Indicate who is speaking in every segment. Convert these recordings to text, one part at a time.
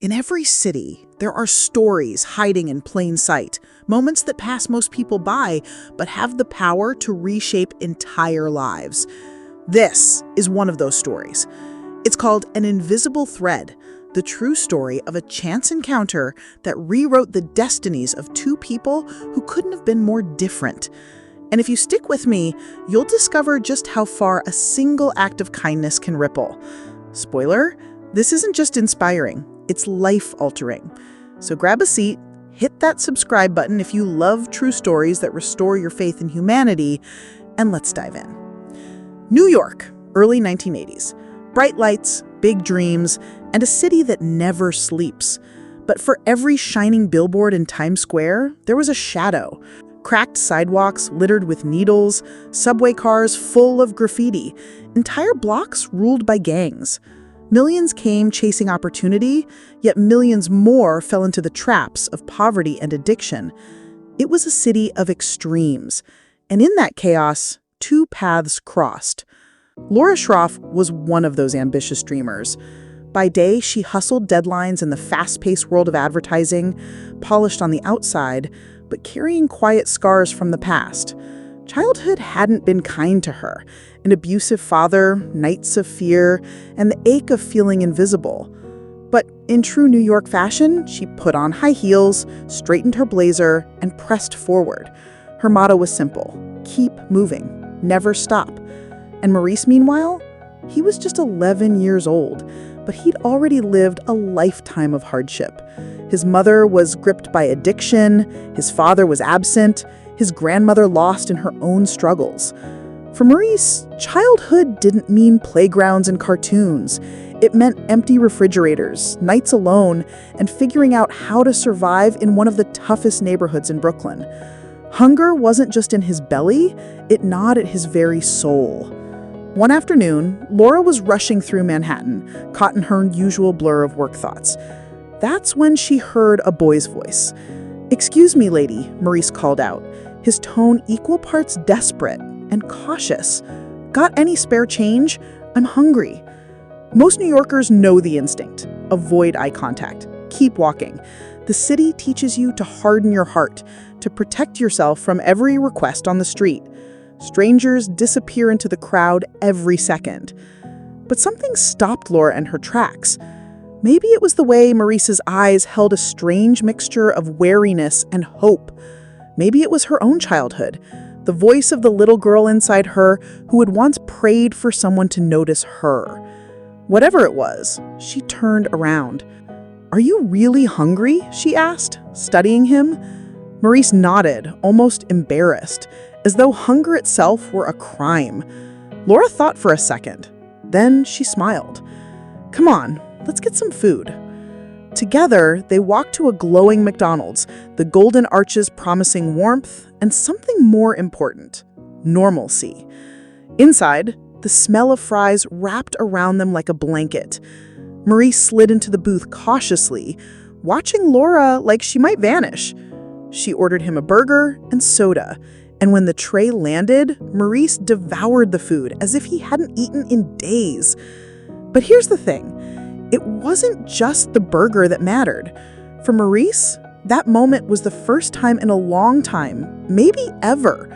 Speaker 1: In every city, there are stories hiding in plain sight, moments that pass most people by, but have the power to reshape entire lives. This is one of those stories. It's called An Invisible Thread, the true story of a chance encounter that rewrote the destinies of two people who couldn't have been more different. And if you stick with me, you'll discover just how far a single act of kindness can ripple. Spoiler, this isn't just inspiring, it's life-altering. So grab a seat, hit that subscribe button if you love true stories that restore your faith in humanity, and let's dive in. New York, early 1980s. Bright lights, big dreams, and a city that never sleeps. But for every shining billboard in Times Square, there was a shadow. Cracked sidewalks littered with needles, subway cars full of graffiti, entire blocks ruled by gangs. Millions came chasing opportunity, yet millions more fell into the traps of poverty and addiction. It was a city of extremes, and in that chaos, two paths crossed. Laura Schroff was one of those ambitious dreamers. By day, she hustled deadlines in the fast-paced world of advertising, polished on the outside, but carrying quiet scars from the past. Childhood hadn't been kind to her. An abusive father, nights of fear, and the ache of feeling invisible. But in true New York fashion, she put on high heels, straightened her blazer, and pressed forward. Her motto was simple: keep moving, never stop. And Maurice, meanwhile, he was just 11 years old, but he'd already lived a lifetime of hardship. His mother was gripped by addiction, his father was absent, his grandmother lost in her own struggles. For Maurice, childhood didn't mean playgrounds and cartoons. It meant empty refrigerators, nights alone, and figuring out how to survive in one of the toughest neighborhoods in Brooklyn. Hunger wasn't just in his belly, it gnawed at his very soul. One afternoon, Laura was rushing through Manhattan, caught in her usual blur of work thoughts. That's when she heard a boy's voice. "Excuse me, lady," Maurice called out, his tone equal parts desperate and cautious. "Got any spare change? I'm hungry." Most New Yorkers know the instinct. Avoid eye contact. Keep walking. The city teaches you to harden your heart, to protect yourself from every request on the street. Strangers disappear into the crowd every second. But something stopped Laura in her tracks. Maybe it was the way Maurice's eyes held a strange mixture of wariness and hope. Maybe it was her own childhood, the voice of the little girl inside her who had once prayed for someone to notice her. Whatever it was, she turned around. "Are you really hungry?" she asked, studying him. Maurice nodded, almost embarrassed, as though hunger itself were a crime. Laura thought for a second. Then she smiled. "Come on, let's get some food." Together, they walked to a glowing McDonald's, the golden arches promising warmth and something more important: normalcy. Inside, the smell of fries wrapped around them like a blanket. Maurice slid into the booth cautiously, watching Laura like she might vanish. She ordered him a burger and soda, and when the tray landed, Maurice devoured the food as if he hadn't eaten in days. But here's the thing. It wasn't just the burger that mattered. For Maurice, that moment was the first time in a long time, maybe ever,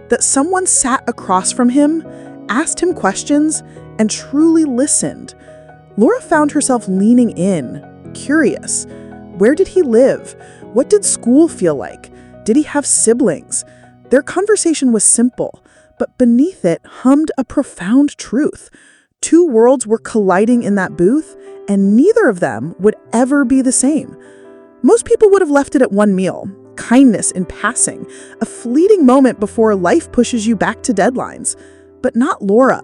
Speaker 1: that someone sat across from him, asked him questions, and truly listened. Laura found herself leaning in, curious. Where did he live? What did school feel like? Did he have siblings? Their conversation was simple, but beneath it hummed a profound truth. Two worlds were colliding in that booth, and neither of them would ever be the same. Most people would have left it at one meal, kindness in passing, a fleeting moment before life pushes you back to deadlines. But not Laura.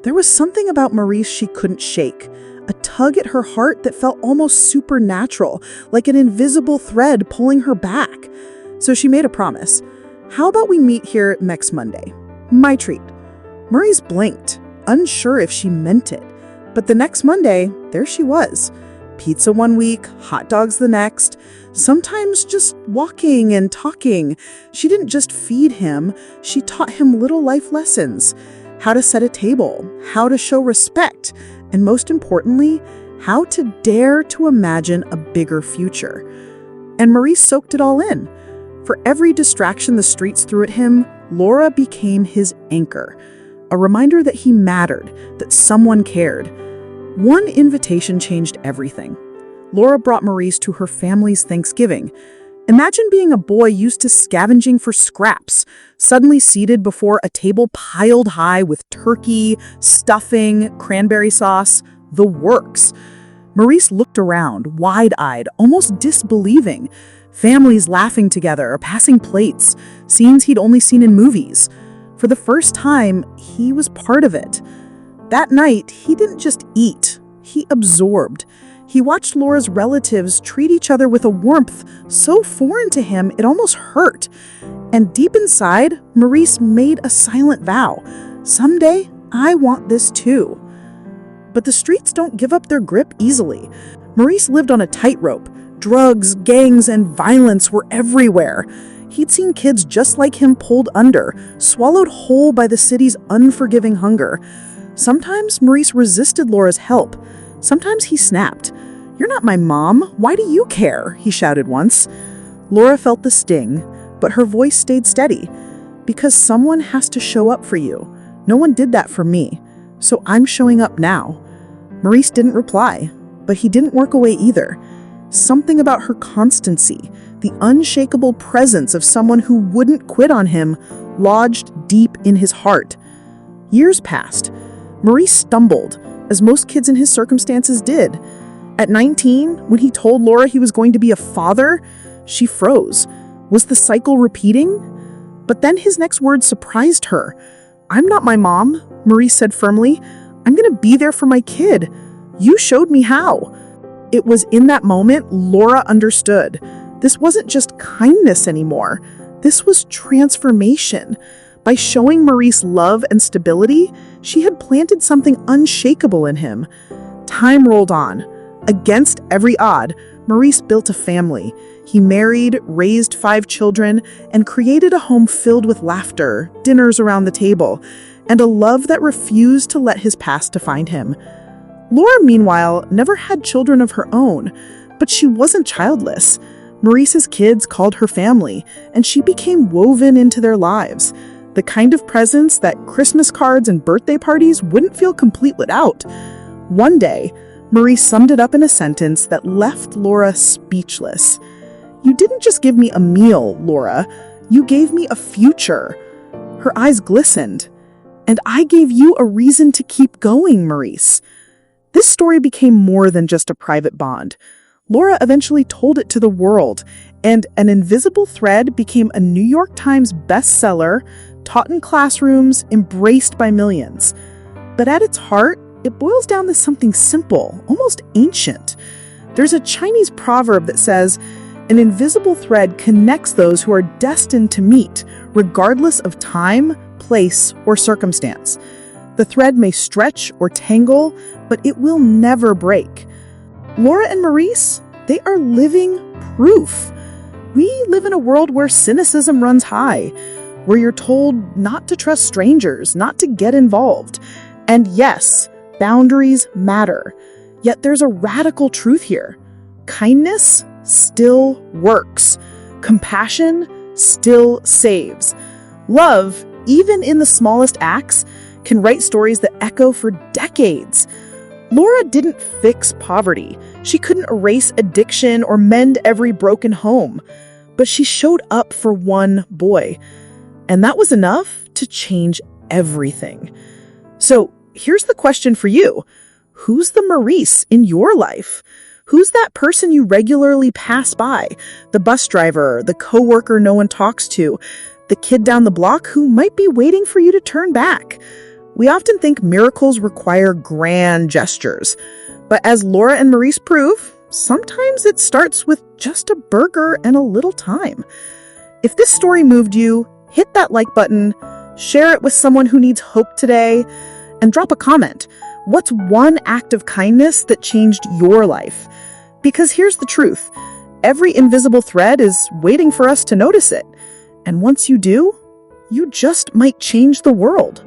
Speaker 1: There was something about Maurice she couldn't shake, a tug at her heart that felt almost supernatural, like an invisible thread pulling her back. So she made a promise. "How about we meet here next Monday? My treat." Maurice blinked, unsure if she meant it. But the next Monday, there she was. Pizza one week, hot dogs the next, sometimes just walking and talking. She didn't just feed him, she taught him little life lessons. How to set a table, how to show respect, and most importantly, how to dare to imagine a bigger future. And Maurice soaked it all in. For every distraction the streets threw at him, Laura became his anchor, a reminder that he mattered, that someone cared. One invitation changed everything. Laura brought Maurice to her family's Thanksgiving. Imagine being a boy used to scavenging for scraps, suddenly seated before a table piled high with turkey, stuffing, cranberry sauce, the works. Maurice looked around, wide-eyed, almost disbelieving. Families laughing together, passing plates, scenes he'd only seen in movies. For the first time, he was part of it. That night, he didn't just eat, he absorbed. He watched Laura's relatives treat each other with a warmth so foreign to him it almost hurt. And deep inside, Maurice made a silent vow. Someday, I want this too. But the streets don't give up their grip easily. Maurice lived on a tightrope. Drugs, gangs, and violence were everywhere. He'd seen kids just like him pulled under, swallowed whole by the city's unforgiving hunger. Sometimes Maurice resisted Laura's help. Sometimes he snapped. "You're not my mom. Why do you care?" he shouted once. Laura felt the sting, but her voice stayed steady. "Because someone has to show up for you. No one did that for me, so I'm showing up now." Maurice didn't reply, but he didn't work away either. Something about her constancy, the unshakable presence of someone who wouldn't quit on him, lodged deep in his heart. Years passed. Maurice stumbled, as most kids in his circumstances did. At 19, when he told Laura he was going to be a father, she froze. Was the cycle repeating? But then his next words surprised her. "I'm not my mom," Maurice said firmly. "I'm going to be there for my kid. You showed me how." It was in that moment Laura understood. This wasn't just kindness anymore. This was transformation. By showing Maurice love and stability, she had planted something unshakable in him. Time rolled on. Against every odd, Maurice built a family. He married, raised 5 children, and created a home filled with laughter, dinners around the table, and a love that refused to let his past define him. Laura, meanwhile, never had children of her own, but she wasn't childless. Maurice's kids called her family, and she became woven into their lives. The kind of presence that Christmas cards and birthday parties wouldn't feel complete without. One day, Maurice summed it up in a sentence that left Laura speechless. "You didn't just give me a meal, Laura. You gave me a future." Her eyes glistened. "And I gave you a reason to keep going, Maurice." This story became more than just a private bond. Laura eventually told it to the world, and An Invisible Thread became a New York Times bestseller, taught in classrooms, embraced by millions. But at its heart, it boils down to something simple, almost ancient. There's a Chinese proverb that says, "An invisible thread connects those who are destined to meet, regardless of time, place, or circumstance." The thread may stretch or tangle, but it will never break. Laura and Maurice, they are living proof. We live in a world where cynicism runs high, where you're told not to trust strangers, not to get involved. And yes, boundaries matter. Yet there's a radical truth here. Kindness still works. Compassion still saves. Love, even in the smallest acts, can write stories that echo for decades. Laura didn't fix poverty. She couldn't erase addiction or mend every broken home. But she showed up for one boy. And that was enough to change everything. So here's the question for you. Who's the Maurice in your life? Who's that person you regularly pass by? The bus driver, the coworker no one talks to, the kid down the block who might be waiting for you to turn back. We often think miracles require grand gestures. But as Laura and Maurice prove, sometimes it starts with just a burger and a little time. If this story moved you, hit that like button, share it with someone who needs hope today, and drop a comment. What's one act of kindness that changed your life? Because here's the truth. Every invisible thread is waiting for us to notice it. And once you do, you just might change the world.